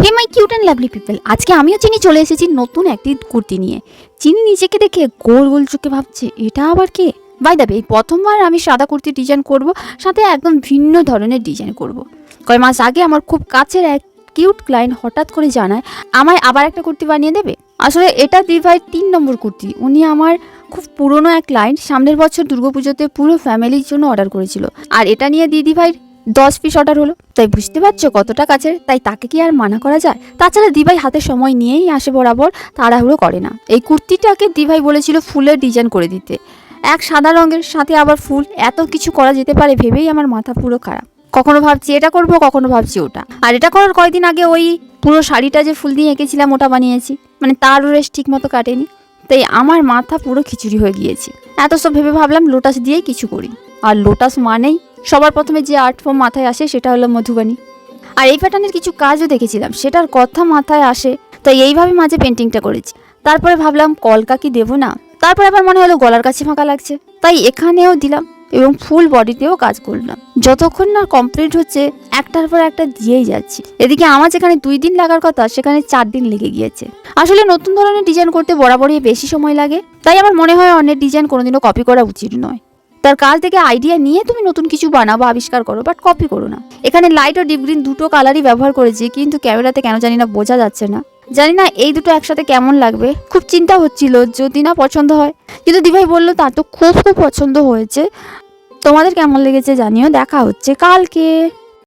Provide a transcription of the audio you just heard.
Hey my cute and lovely people, আজকে আমিও চিনি চলে এসেছি নতুন একটি কুর্তি নিয়ে। চিনি নিজেকে দেখে গোল গোল চোখে ভাবছে এটা আবার কে। বাই দ্য ওয়ে, এই প্রথমবার আমি সাদা কুর্তি ডিজাইন করব, সাথে একদম ভিন্ন ধরনের ডিজাইন করব। কয় মাস আগে আমার খুব কাছের এক কিউট ক্লায়েন্ট হঠাৎ করে জানায় আমায় আবার একটা কুর্তি বানিয়ে দেবে। আসলে এটা দিদিভাই 3 নম্বর কুর্তি। উনি আমার খুব পুরনো এক ক্লায়েন্ট, সামনের বছর দুর্গাপুজোতে পুরো ফ্যামিলির জন্য অর্ডার করেছিল, আর এটা নিয়ে দিদিভাই 10 পিস অর্ডার হলো। তাই বুঝতে পারছো কতটা কাছের, তাই তাকে কি আর মানা করা যায়। তাছাড়া দিভাই হাতে সময় নিয়েই আসে, বরাবর তাড়াহুড়ো করে না। এই কুর্তিটাকে দিভাই বলেছিল ফুলের ডিজাইন করে দিতে, এক সাদা রঙের সাথে আবার ফুল, এত কিছু করা যেতে পারে ভেবেই আমার মাথা পুরো খারাপ। কখনো ভাবছি এটা করব, কখনো ভাবছি ওটা। আর এটা করার কয়েকদিন আগে ওই পুরো শাড়িটা যে ফুল দিয়ে এঁকেছিলাম ওটা বানিয়েছি, মানে তারও রেশ ঠিক মতো কাটেনি। তাই আমার মাথা পুরো খিচুড়ি হয়ে গিয়েছে। এত সব ভেবে ভাবলাম লোটাস দিয়েই কিছু করি। আর লোটাস মানেই সবার প্রথমে যে আর্ট ফর্ম মাথায় আসে সেটা হলো মধুবানী। আর এই প্যাটার্নের কিছু কাজও দেখেছিলাম, সেটার কথা মাথায় আসে, তাই এইভাবে মাঝে পেন্টিংটা করেছি। তারপরে ভাবলাম কলকা কি দেবো না, তারপর আবার মনে হলো গলার কাছে ফাঁকা লাগছে, তাই এখানেও দিলাম এবং ফুল বডিতেও কাজ করলাম। যতক্ষণ না কমপ্লিট হচ্ছে একটার পর একটা দিয়েই যাচ্ছি। এদিকে আমার যেখানে 2 দিন লাগার কথা সেখানে 4 দিন লেগে গিয়েছে। আসলে নতুন ধরনের ডিজাইন করতে বরাবরই বেশি সময় লাগে, তাই আমার মনে হয় অনেক ডিজাইন কোনোদিনও কপি করা উচিত নয়। তার কাজ থেকে আইডিয়া নিয়ে তুমি নতুন কিছু বানাবো, আবিষ্কার করো, বাট কপি করো না। এখানে লাইট ও ডিপ গ্রিন দুটো কালারই ব্যবহার করেছি, কিন্তু ক্যামেরাতে কেন জানি না বোঝা যাচ্ছে না। জানি না এই দুটো একসাথে কেমন লাগবে, খুব চিন্তা হচ্ছিল যদি না পছন্দ হয়। কিন্তু দিভাই বললো তার তো খুব খুব পছন্দ হয়েছে। তোমাদের কেমন লেগেছে জানিও, দেখা হচ্ছে কালকে।